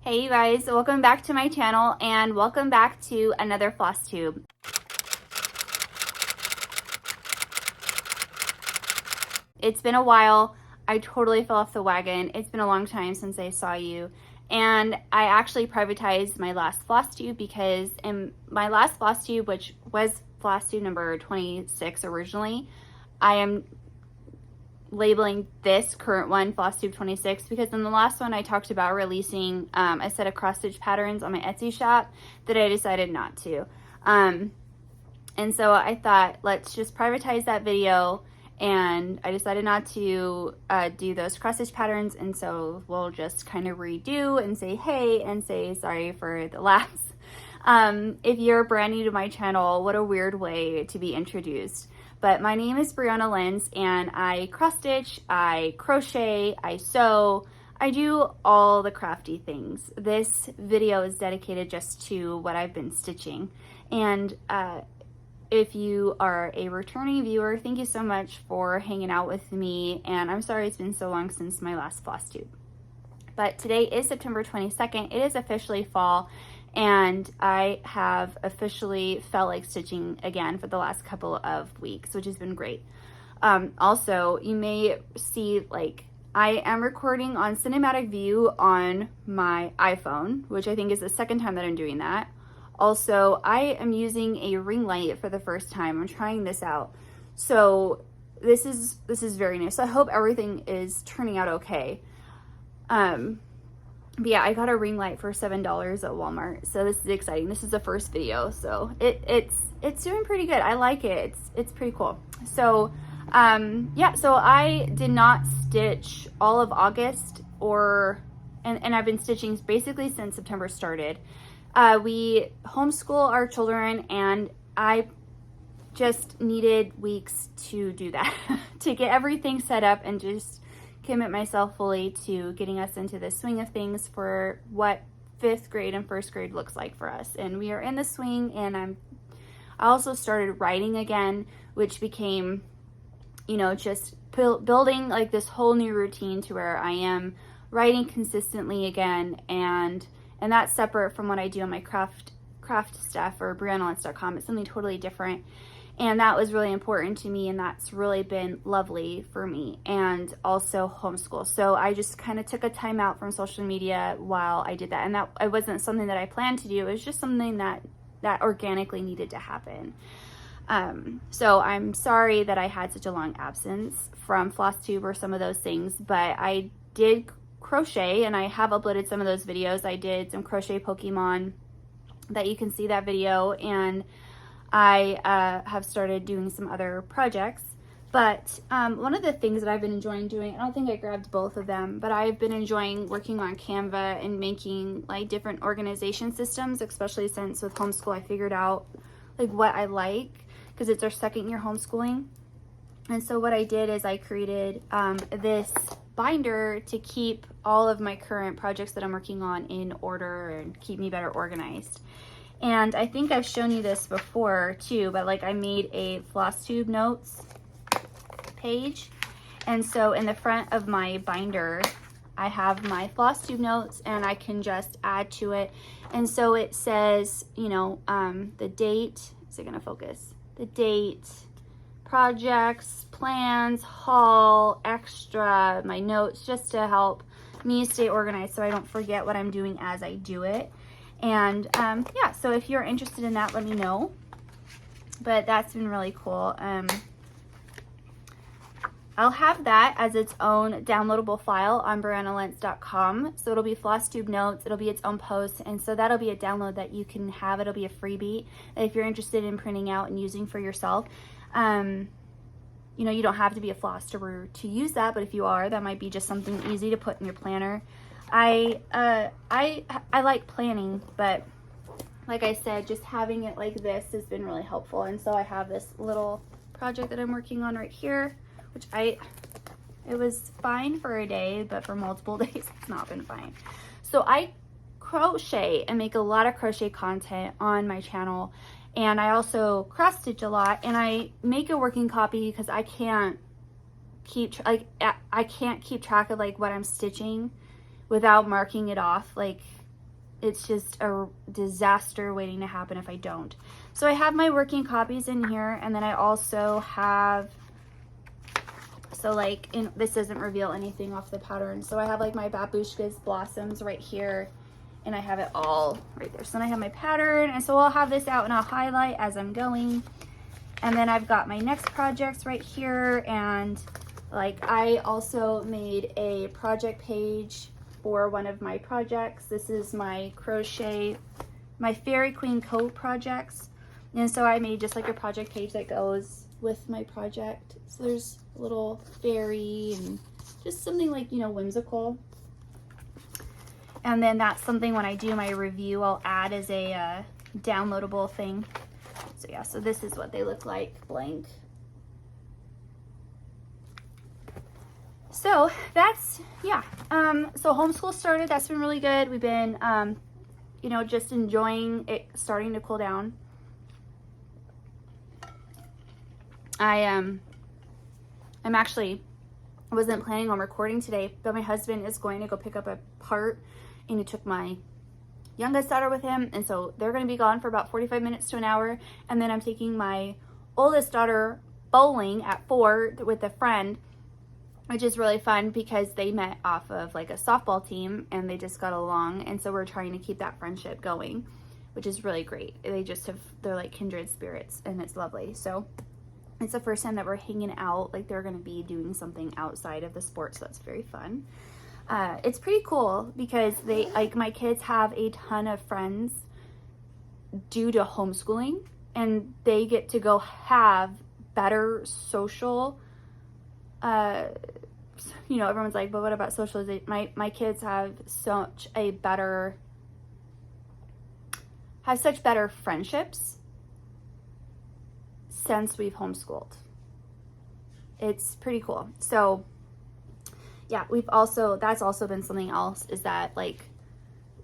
Hey you guys, welcome back to my channel and welcome back to another floss tube. It's been a while. I totally fell off the wagon. It's been a long time since I saw you. And I actually privatized my last floss tube because in my last floss tube, which was floss tube number 26 originally, I am labeling this current one Flosstube 26 because in the last one I talked about releasing a set of cross stitch patterns on my Etsy shop that I decided not to. And so I thought, let's just privatize that video, and I decided not to do those cross stitch patterns, and so we'll just kind of redo and say hey and say sorry for the lapse. If you're brand new to my channel, what a weird way to be introduced. But my name is Brianna Lenz, and I cross stitch, I crochet, I sew, I do all the crafty things. This video is dedicated just to what I've been stitching. And if you are a returning viewer, thank you so much for hanging out with me. And I'm sorry it's been so long since my last floss tube. But today is September 22nd. It is officially fall. And I have officially felt like stitching again for the last couple of weeks, which has been great. Also, you may see like I am recording on cinematic view on my iPhone, which I think is the second time that I'm doing that. Also, I am using a ring light for the first time. I'm trying this out. So this is very new. So I hope everything is turning out okay. But yeah, I got a ring light for $7 at Walmart, so this is exciting. This is the first video, so it's doing pretty good. I like it. It's pretty cool. So yeah, so I did not stitch all of August and I've been stitching basically since September started. We homeschool our children, and I just needed weeks to do that to get everything set up and just commit myself fully to getting us into the swing of things for what 5th grade and 1st grade looks like for us. And we are in the swing, and I also started writing again, which became, you know, just building like this whole new routine to where I am writing consistently again, and that's separate from what I do on my craft stuff or briannalens.com. It's something totally different. And that was really important to me, and that's really been lovely for me, and also homeschool. So I just kind of took a time out from social media while I did that. And that it wasn't something that I planned to do. It was just something that organically needed to happen. So I'm sorry that I had such a long absence from Flosstube or some of those things, but I did crochet, and I have uploaded some of those videos. I did some crochet Pokemon that you can see that video, and I have started doing some other projects. But one of the things that I've been enjoying doing, I don't think I grabbed both of them, but I've been enjoying working on Canva and making like different organization systems, especially since with homeschool I figured out like what I like, because it's our 2nd year homeschooling. And so what I did is I created this binder to keep all of my current projects that I'm working on in order and keep me better organized. And I think I've shown you this before too, but like I made a Flosstube notes page. And so in the front of my binder, I have my Flosstube notes, and I can just add to it. And so it says, you know, the date, is it gonna focus? The date, projects, plans, haul, extra, my notes, just to help me stay organized so I don't forget what I'm doing as I do it. And yeah, so if you're interested in that, let me know. But that's been really cool. I'll have that as its own downloadable file on briannalens.com. So it'll be Flosstube notes, it'll be its own post, and so that'll be a download that you can have. It'll be a freebie if you're interested in printing out and using for yourself. You know, you don't have to be a flosstuber to use that, but if you are, that might be just something easy to put in your planner. I like planning, but like I said, just having it like this has been really helpful. And so I have this little project that I'm working on right here, which it was fine for a day, but for multiple days it's not been fine. So I crochet and make a lot of crochet content on my channel, and I also cross stitch a lot, and I make a working copy because I can't keep track of like what I'm stitching without marking it off. Like it's just a disaster waiting to happen if I don't. So I have my working copies in here, and then I also have, so like, this doesn't reveal anything off the pattern. So I have like my babushka's blossoms right here, and I have it all right there. So then I have my pattern, and so I'll have this out and I'll highlight as I'm going. And then I've got my next projects right here, and like I also made a project page for one of my projects. This is my crochet, my Fairy Queen coat projects. And so I made just like a project page that goes with my project. So there's a little fairy and just something like, you know, whimsical. And then that's something when I do my review, I'll add as a downloadable thing. So yeah, so this is what they look like blank. So that's, yeah. So homeschool started, that's been really good. We've been, you know, just enjoying it starting to cool down. I wasn't planning on recording today, but my husband is going to go pick up a part, and he took my youngest daughter with him, and so they're going to be gone for about 45 minutes to an hour, and then I'm taking my oldest daughter bowling at 4 with a friend, which is really fun because they met off of like a softball team and they just got along, and so we're trying to keep that friendship going, which is really great. They're like kindred spirits, and it's lovely. So it's the first time that we're hanging out, like they're going to be doing something outside of the sport, so that's very fun. It's pretty cool because my kids have a ton of friends due to homeschooling, and they get to go have better social, you know, everyone's like, but what about socialization? My kids have such better friendships since we've homeschooled. It's pretty cool. So yeah, that's also been something else, is that like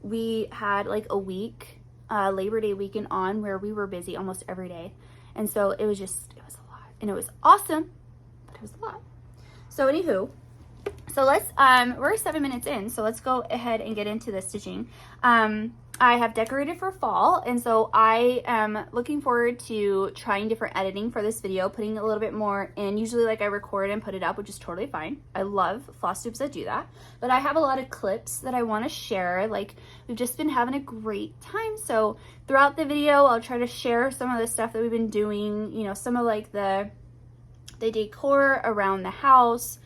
we had like a week, Labor Day weekend on, where we were busy almost every day. And so it was a lot, and it was awesome, but it was a lot. So anywho, so let's, we're 7 minutes in, so let's go ahead and get into the stitching. I have decorated for fall, and so I am looking forward to trying different editing for this video, putting a little bit more in. Usually like I record and put it up, which is totally fine. I love Flosstubes that do that, but I have a lot of clips that I want to share. Like, we've just been having a great time, so throughout the video I'll try to share some of the stuff that we've been doing, you know, some of like the decor around the house,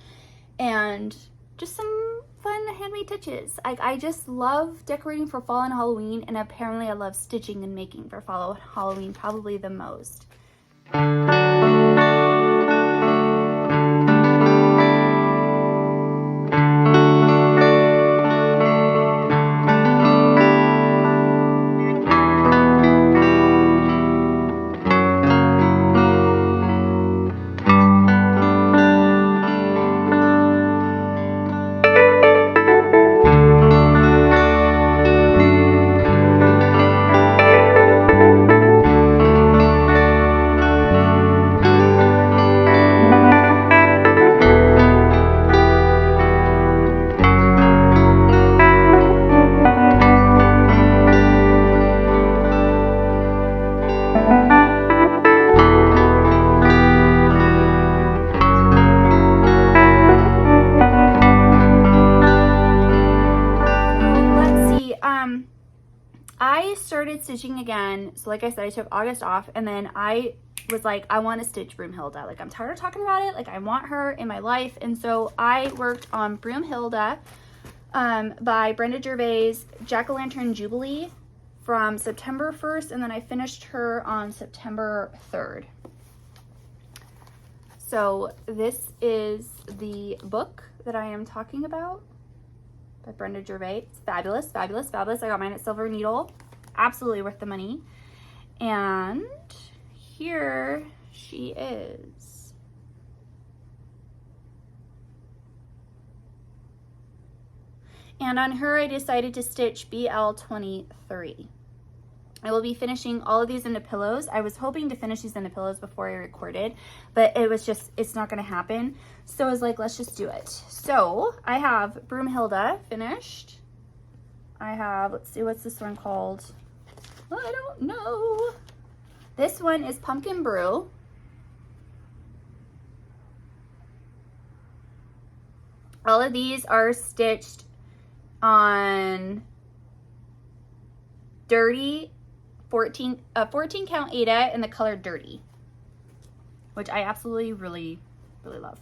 and just some fun handmade touches. I just love decorating for fall and Halloween, and apparently I love stitching and making for fall and Halloween probably the most. I started stitching again. So like I said, I took August off, and then I was like, I want to stitch Broomhilda. Like, I'm tired of talking about it. Like, I want her in my life. And so I worked on Broomhilda by Brenda Gervais, Jack-o'-lantern Jubilee from September 1st, and then I finished her on September 3rd. So this is the book that I am talking about by Brenda Gervais. It's fabulous, fabulous, fabulous. I got mine at Silver Needle. Absolutely worth the money. And here she is. And on her, I decided to stitch BL23. I will be finishing all of these into pillows. I was hoping to finish these into pillows before I recorded, but it's not going to happen. So I was like, let's just do it. So I have Broomhilda finished. I have, let's see, what's this one called? I don't know. This one is Pumpkin Brew. All of these are stitched on Dirty 14 count Aida in the color Dirty, which I absolutely really love.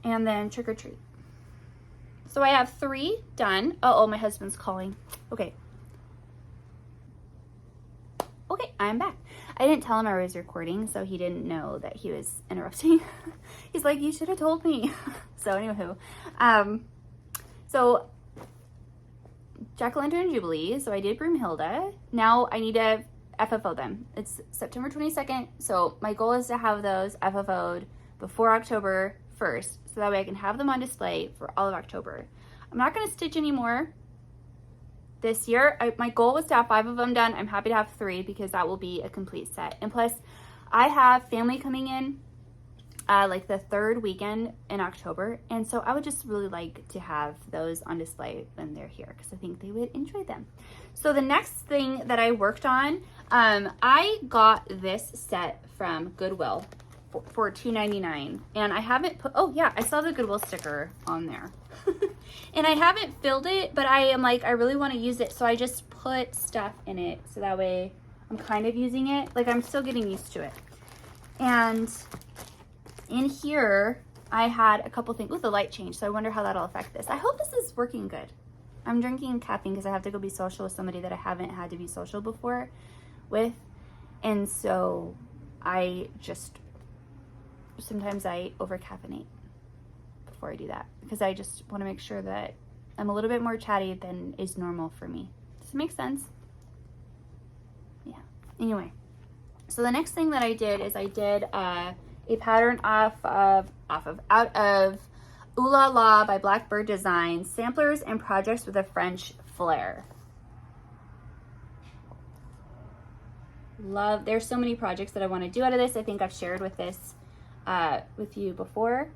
And then Trick or Treat. So I have 3 done. Oh, my husband's calling. Okay. Okay, I'm back. I didn't tell him I was recording, so he didn't know that he was interrupting. He's like, you should have told me. So anywho, so Jack-o'-lantern Jubilee. So I did Broomhilda. Now I need to FFO them. It's September 22nd. So my goal is to have those FFO'd before October 1st. So that way I can have them on display for all of October. I'm not going to stitch anymore this year. My goal was to have 5 of them done. I'm happy to have 3 because that will be a complete set. And plus, I have family coming in like the 3rd weekend in October. And so I would just really like to have those on display when they're here because I think they would enjoy them. So the next thing that I worked on, I got this set from Goodwill for $2.99. And I haven't put, oh yeah, I saw the Goodwill sticker on there. And I haven't filled it, but I am like, I really want to use it. So I just put stuff in it. So that way I'm kind of using it. Like I'm still getting used to it. And in here, I had a couple things with the light change. So I wonder how that'll affect this. I hope this is working good. I'm drinking caffeine because I have to go be social with somebody that I haven't had to be social before with. And so I just, sometimes I over caffeinate before I do that because I just want to make sure that I'm a little bit more chatty than is normal for me. Does it make sense? Yeah. Anyway, so the next thing that I did is I did a pattern out of Ooh La La by Blackbird Designs, samplers and projects with a French flair. Love, there's so many projects that I want to do out of this. I think I've shared with this with you before.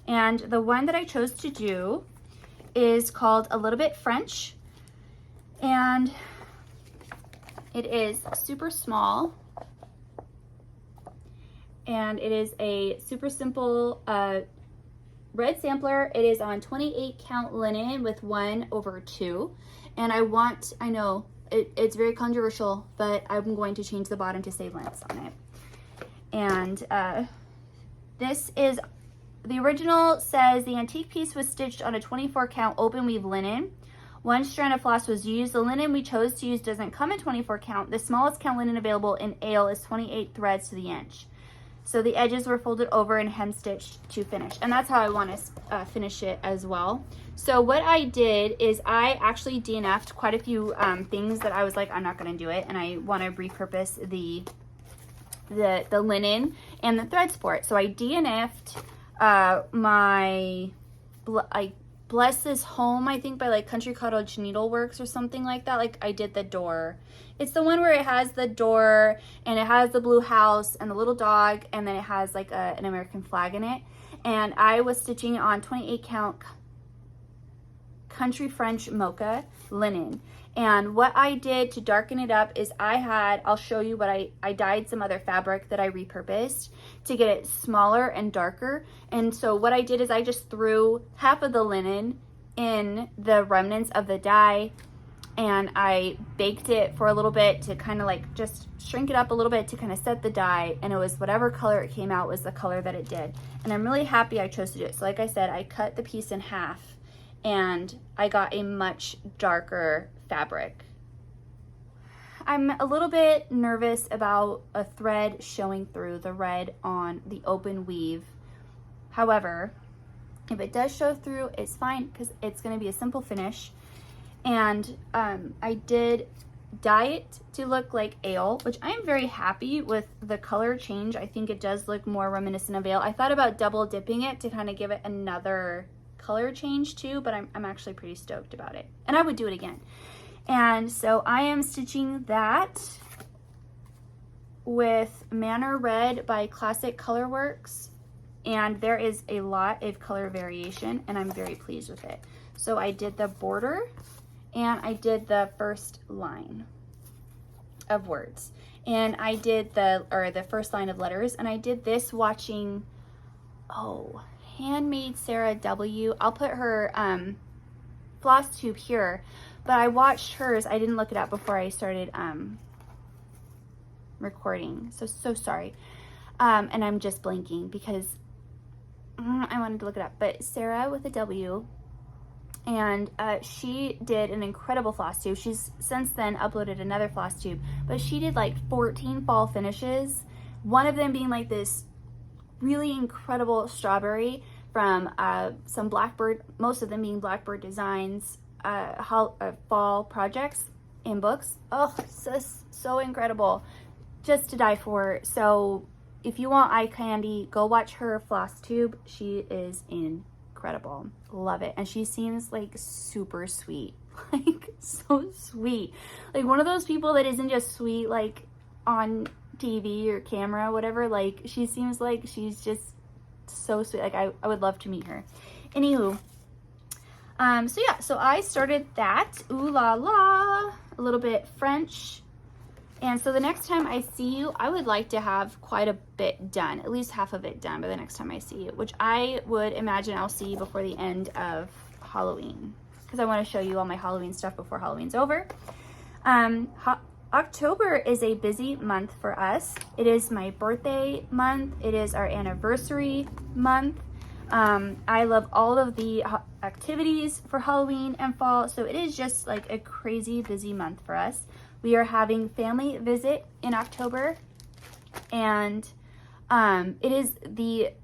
And the one that I chose to do is called A Little Bit French. And it is super small. And it is a super simple red sampler. It is on 28 count linen with 1/2. And I know it's very controversial, but I'm going to change the bottom to save lengths on it. And this is, the original says the antique piece was stitched on a 24 count open weave linen. 1 strand of floss was used. The linen we chose to use doesn't come in 24 count. The smallest count linen available in Ale is 28 threads to the inch. So the edges were folded over and hem stitched to finish. And that's how I want to finish it as well. So what I did is I actually DNF'd quite a few things that I was like, I'm not going to do it. And I want to repurpose the linen and the threads for it. So I DNF'd my Bless This Home, I think by like Country Cottage Needleworks or something like that. Like I did the door. It's the one where it has the door and it has the blue house and the little dog and then it has like an American flag in it. And I was stitching on 28 count Country French Mocha linen. And what I did to darken it up is I'll show you what I dyed some other fabric that I repurposed to get it smaller and darker. And so what I did is I just threw half of the linen in the remnants of the dye and I baked it for a little bit to kind of like just shrink it up a little bit to kind of set the dye. And it was whatever color it came out was the color that it did. And I'm really happy I chose to do it. So like I said, I cut the piece in half and I got a much darker fabric. I'm a little bit nervous about a thread showing through the red on the open weave. However, if it does show through, it's fine because it's going to be a simple finish. And I did dye it to look like Ale, which I am very happy with the color change. I think it does look more reminiscent of Ale. I thought about double dipping it to kind of give it another color change too, but I'm actually pretty stoked about it. And I would do it again. And so I am stitching that with Manor Red by Classic Colorworks. And there is a lot of color variation and I'm very pleased with it. So I did the border and I did the first line of words. And I did the first line of letters, and I did this watching, Handmade Sarah W. I'll put her Flosstube here, but I watched hers. I didn't look it up before I started recording, so sorry. And I'm just blanking because I wanted to look it up, but Sarah with a W, and she did an incredible Flosstube. She's since then uploaded another Flosstube, but she did like 14 fall finishes, one of them being like this really incredible strawberry from some Blackbird, most of them being Blackbird Designs fall projects and books. Oh, so incredible, just to die for. So if you want eye candy, go watch her Flosstube. She is incredible. Love it. And she seems like super sweet. Like so sweet. Like one of those people that isn't just sweet like on TV or camera, whatever. Like she seems like she's just so sweet. Like I would love to meet her. Anywho, so yeah, so I started that. Ooh la la. A little bit French. And so the next time I see you, I would like to have quite a bit done, at least half of it done by the next time I see you, which I would imagine I'll see you before the end of Halloween, because I want to show you all my Halloween stuff before Halloween's over. October is a busy month for us. It is my birthday month. It is our anniversary month. I love all of the activities for Halloween and fall, so it is just like a crazy busy month for us. We are having family visit in October, and it is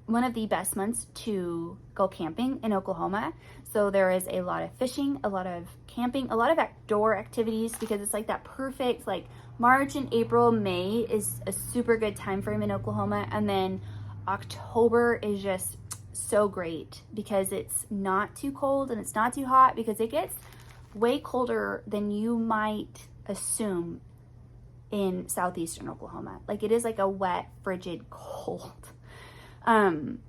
one of the best months to go camping in Oklahoma. So there is a lot of fishing, a lot of camping, a lot of outdoor activities, because it's like that perfect, like March and April, May is a super good time frame in Oklahoma. And then October is just so great because it's not too cold and it's not too hot, because it gets way colder than you might assume in southeastern Oklahoma. Like it is like a wet, frigid cold. Not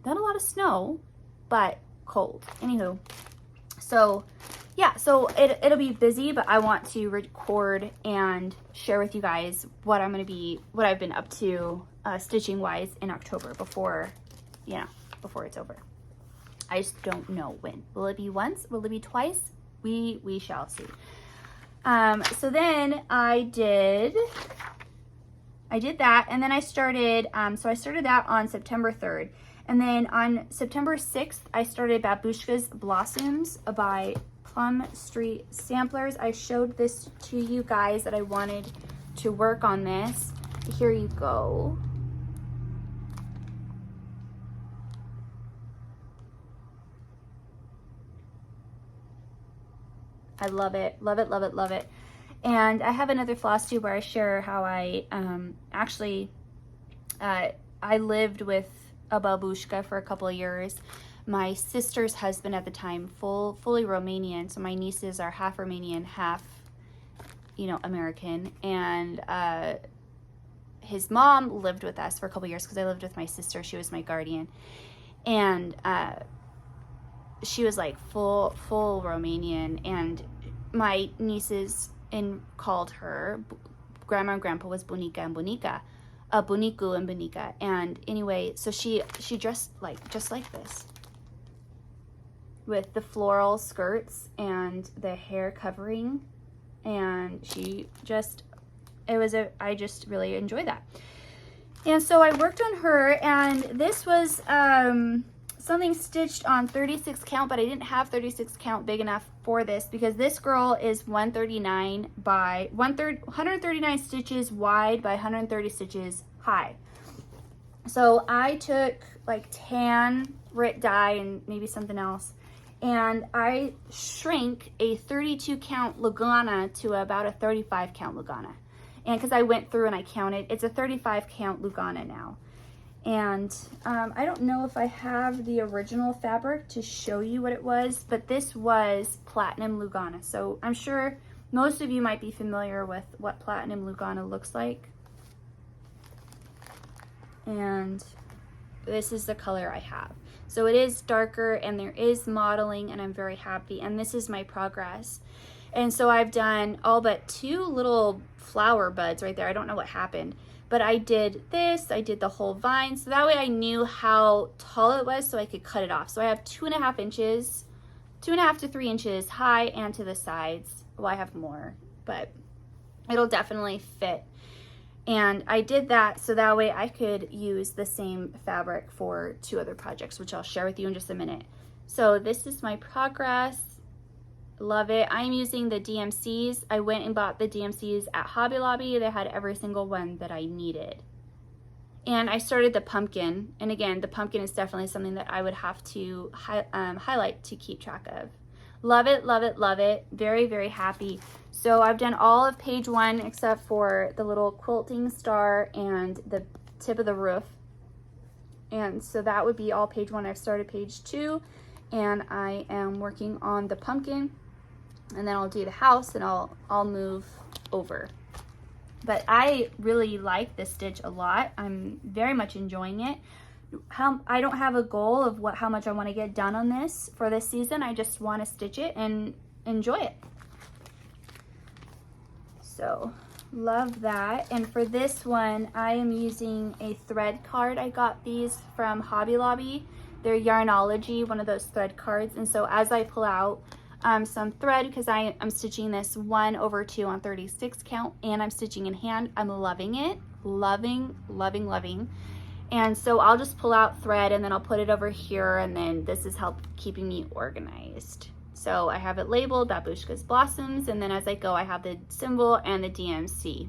a lot of snow, but cold. Anywho, so yeah, so it'll be busy, but I want to record and share with you guys what I've been up to stitching wise in October before it's over. I just don't know when. Will it be once? Will it be twice? We shall see. So then I did that, and then I started that on September 3rd. And then on September 6th, I started Babushka's Blossoms by Plum Street Samplers. I showed this to you guys that I wanted to work on this. Here you go. I love it, love it, love it, love it. And I have another Flosstube where I share how I I lived with a babushka for a couple of years. My sister's husband at the time, fully Romanian, so my nieces are half Romanian, half, American. And his mom lived with us for a couple of years because I lived with my sister. She was my guardian. And she was like full Romanian, and my nieces called her grandma and grandpa was Bunica and Bunica, Bunicu and Bunica. And anyway, so she dressed just like this, with the floral skirts and the hair covering, and I just really enjoyed that. And so I worked on her, and this was something stitched on 36 count, but I didn't have 36 count big enough for this, because this girl is 139 by 139 stitches wide by 130 stitches high. So I took like tan Rit dye and maybe something else, and I shrank a 32 count Lugana to about a 35 count Lugana. And because I went through and I counted, it's a 35 count Lugana now. And I don't know if I have the original fabric to show you what it was, but this was platinum Lugana. So I'm sure most of you might be familiar with what platinum Lugana looks like. And this is the color I have. So it is darker and there is modeling, and I'm very happy. And this is my progress. And so I've done all but 2 little flower buds right there. I don't know what happened, but I did this, I did the whole vine. So that way I knew how tall it was so I could cut it off. So I have 2.5 inches, 2.5 to 3 inches high and to the sides. Well, I have more, but it'll definitely fit. And I did that so that way I could use the same fabric for 2 other projects, which I'll share with you in just a minute. So this is my progress. Love it. I'm using the DMCs. I went and bought the DMCs at Hobby Lobby. They had every single one that I needed. And I started the pumpkin. And again, the pumpkin is definitely something that I would have to highlight to keep track of. Love it, love it, love it. Very, very happy. So I've done all of page 1 except for the little quilting star and the tip of the roof. And so that would be all page 1. I've started page 2 and I am working on the pumpkin, and then I'll do the house and I'll move over. But I really like this stitch a lot. I'm very much enjoying it. I don't have a goal of how much I want to get done on this for this season. I just want to stitch it and enjoy it. So love that. And for this one, I am using a thread card. I got these from Hobby Lobby. They're Yarnology, one of those thread cards. And so as I pull out some thread, because I'm stitching this 1/2 on 36 count, and I'm stitching in hand, I'm loving it. Loving, loving, loving. And so I'll just pull out thread and then I'll put it over here, and then this is keeping me organized. So I have it labeled Babushka's Blossoms, and then as I go I have the symbol and the DMC.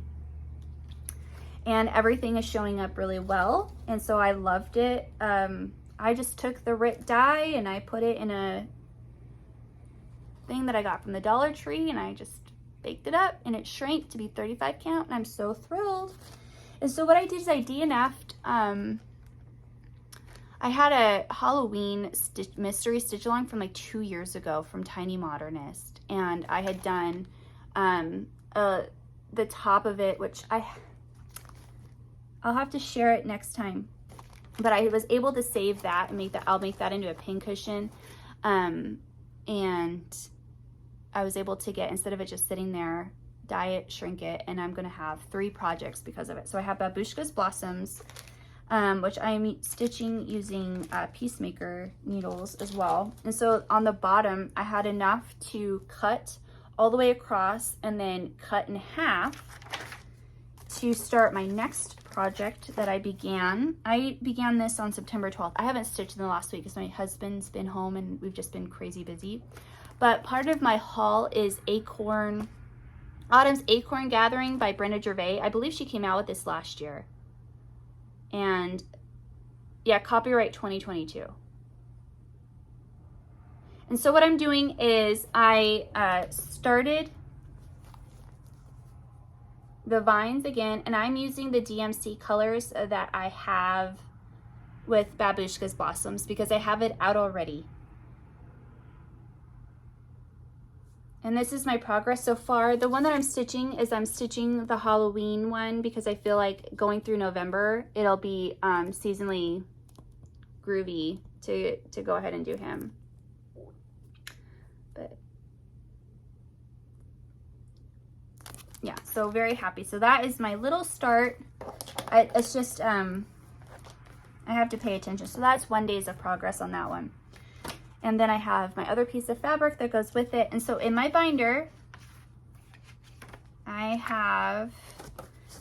And everything is showing up really well, and so I loved it. I just took the Rit die and I put it in a thing that I got from the Dollar Tree, and I just baked it up and it shrank to be 35 count, and I'm so thrilled. And so what I did is I DNF'd, I had a Halloween mystery stitch along from like 2 years ago from Tiny Modernist, and I had done the top of it, which I'll have to share it next time, but I was able to save that and I'll make that into a pincushion, and I was able to get, instead of it just sitting there, dye it, shrink it, and I'm gonna have 3 projects because of it. So I have Babushka's Blossoms, which I'm stitching using Peacemaker needles as well. And so on the bottom, I had enough to cut all the way across and then cut in half to start my next project that I began. I began this on September 12th. I haven't stitched in the last week because my husband's been home and we've just been crazy busy. But part of my haul is Autumn's Acorn Gathering by Brenda Gervais. I believe she came out with this last year. And yeah, copyright 2022. And so what I'm doing is I started the vines again, and I'm using the DMC colors that I have with Babushka's Blossoms because I have it out already. And this is my progress so far. The one that I'm stitching is I'm stitching the Halloween one because I feel like going through November, it'll be seasonally groovy to go ahead and do him. But yeah, so very happy. So that is my little start. It's just, I have to pay attention. So that's 1 days of progress on that one. And then I have my other piece of fabric that goes with it. And so in my binder, I have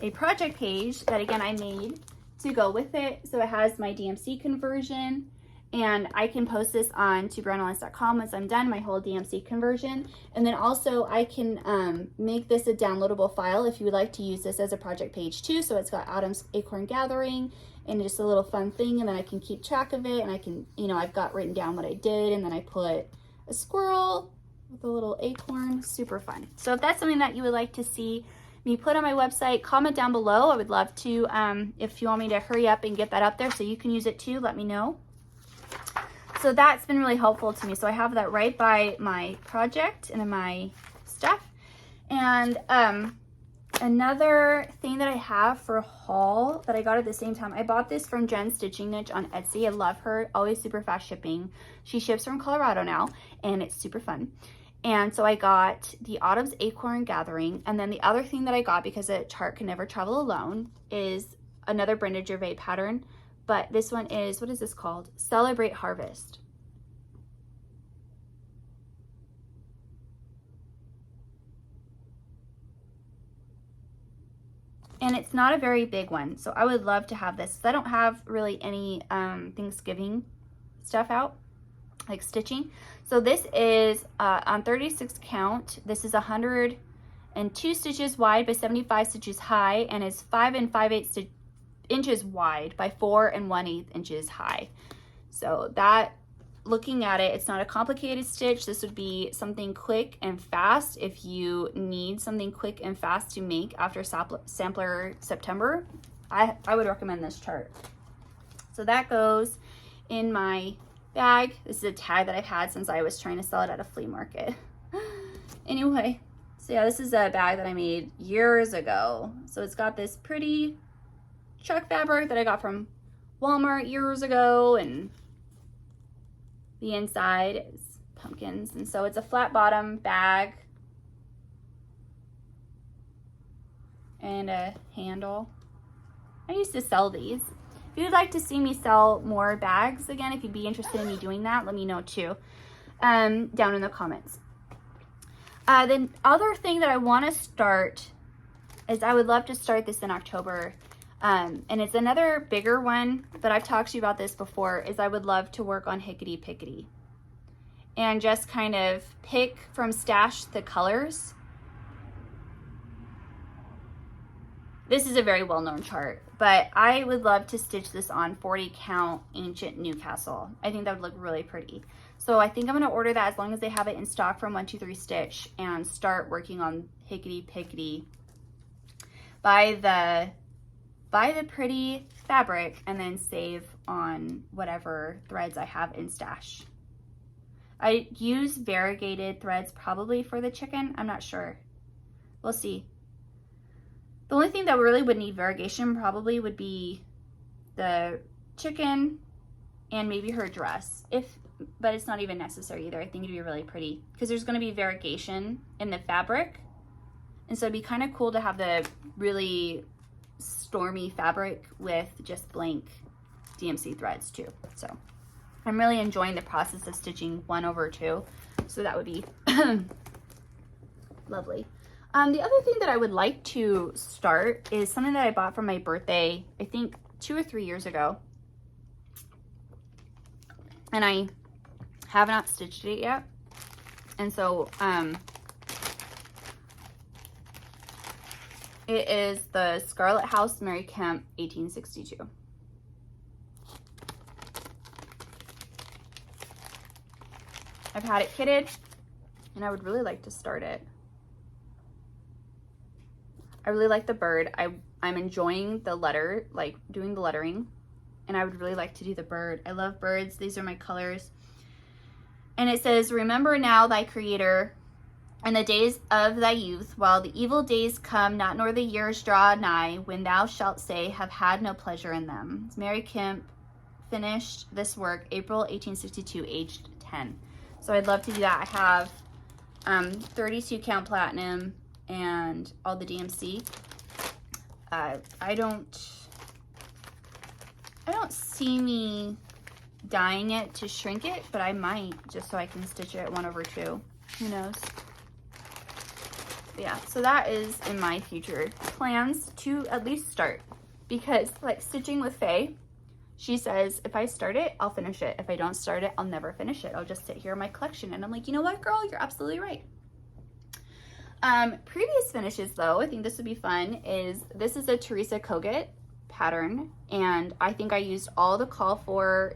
a project page that again I made to go with it. So it has my DMC conversion, and I can post this on tuberonlines.com once I'm done, my whole DMC conversion. And then also I can make this a downloadable file if you would like to use this as a project page too. So it's got Autumn's Acorn Gathering and just a little fun thing, and then I can keep track of it, and I can, I've got written down what I did, and then I put a squirrel with a little acorn. Super fun. So if that's something that you would like to see me put on my website, comment down below. I would love to, if you want me to hurry up and get that up there so you can use it too, let me know. So that's been really helpful to me. So I have that right by my project and in my stuff. And Another thing that I have for a haul that I got at the same time, I bought this from Jen's Stitching Niche on Etsy. I love her, always super fast shipping. She ships from Colorado now, and it's super fun. And so I got the Autumn's Acorn Gathering, and then the other thing that I got, because a chart can never travel alone, is another Brenda Gervais pattern, but this one is, what is this called? Celebrate Harvest. And it's not a very big one, so I would love to have this. I don't have really any Thanksgiving stuff out, like stitching. So this is on 36 count. This is 102 stitches wide by 75 stitches high, and is 5 5/8 inches wide by 4 1/8 inches high. So that, looking at it, it's not a complicated stitch. This would be something quick and fast if you need something quick and fast to make after Sampler September. I would recommend this chart. So that goes in my bag. This is a tag that I've had since I was trying to sell it at a flea market. Anyway, so yeah, this is a bag that I made years ago. So it's got this pretty chuck fabric that I got from Walmart years ago, and the inside is pumpkins. And so it's a flat bottom bag and a handle. I used to sell these. If you'd like to see me sell more bags again, if you'd be interested in me doing that, let me know too, down in the comments. The other thing that I want to start is, I would love to start this in October. And it's another bigger one, but I've talked to you about this before, is I would love to work on Hickety Pickety and just kind of pick from stash the colors. This is a very well-known chart, but I would love to stitch this on 40 count Ancient Newcastle. I think that would look really pretty. So I think I'm going to order that as long as they have it in stock from 123stitch, and start working on Hickety Pickety. Buy the pretty fabric and then save on whatever threads I have in stash. I use variegated threads probably for the chicken. I'm not sure. We'll see. The only thing that really would need variegation probably would be the chicken and maybe her dress. But it's not even necessary either. I think it'd be really pretty because there's going to be variegation in the fabric. And so it'd be kind of cool to have the really stormy fabric with just blank DMC threads too. So I'm really enjoying the process of stitching 1/2, so that would be lovely. The other thing that I would like to start is something that I bought for my birthday, I think 2 or 3 years ago, and I have not stitched it yet. And so it is the Scarlet House Mary Kemp 1862. I've had it kitted, and I would really like to start it. I really like the bird. I'm enjoying the letter, like doing the lettering, and I would really like to do the bird. I love birds. These are my colors. And it says, remember now thy Creator and the days of thy youth, while the evil days come not, nor the years draw nigh, when thou shalt say, have had no pleasure in them. Mary Kemp finished this work April 1862, aged 10. So I'd love to do that. I have 32 count platinum and all the DMC. I don't see me dyeing it to shrink it, but I might, just so I can stitch it at 1/2. Who knows? But yeah, so that is in my future plans to at least start, because like stitching with Faye, she says if I start it, I'll finish it. If I don't start it, I'll never finish it. I'll just sit here in my collection. And I'm like, you know what, girl, you're absolutely right. Previous finishes though, I think this would be fun, is this is a Teresa Kogut pattern, and I think I used all the call for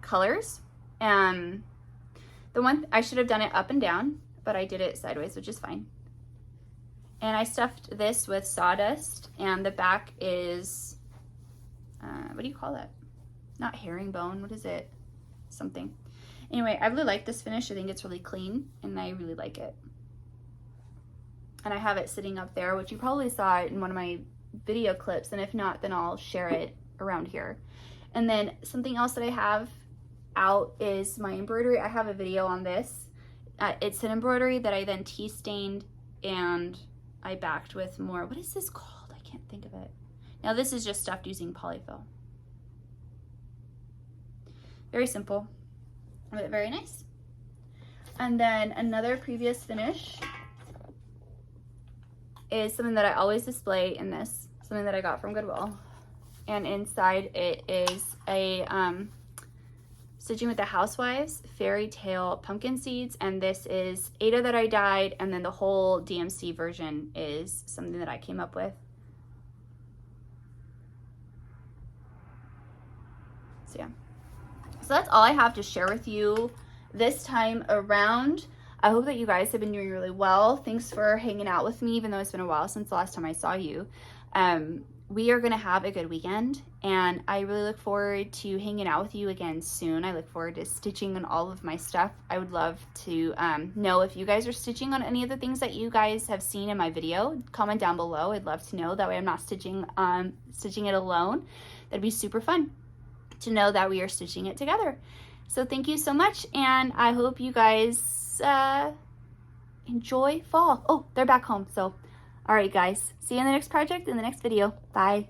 colors. The one, I should have done it up and down, but I did it sideways, which is fine. And I stuffed this with sawdust, and the back is, what do you call that? Not herringbone, what is it? Something. Anyway, I really like this finish. I think it's really clean, and I really like it. and I have it sitting up there, which you probably saw it in one of my video clips, and if not, then I'll share it around here. And then something else that I have out is my embroidery. I have a video on this. It's an embroidery that I then tea stained and I backed with more, what is this called? I can't think of it. Now this is just stuffed using polyfill. Very simple, but very nice. And then another previous finish is something that I always display in this, something that I got from Goodwill. And inside it is a stitching with the Housewives fairy tale pumpkin seeds, and this is Ada that I dyed, and then the whole DMC version is something that I came up with. So yeah, so that's all I have to share with you this time around. I hope that you guys have been doing really well. Thanks for hanging out with me, even though it's been a while since the last time I saw you. We are gonna have a good weekend, and I really look forward to hanging out with you again soon. I look forward to stitching on all of my stuff. I would love to know if you guys are stitching on any of the things that you guys have seen in my video. Comment down below. I'd love to know. That way I'm not stitching it alone. That'd be super fun to know that we are stitching it together. So thank you so much, and I hope you guys enjoy fall. Oh, they're back home. So all right, guys, see you in the next project, in the next video. Bye.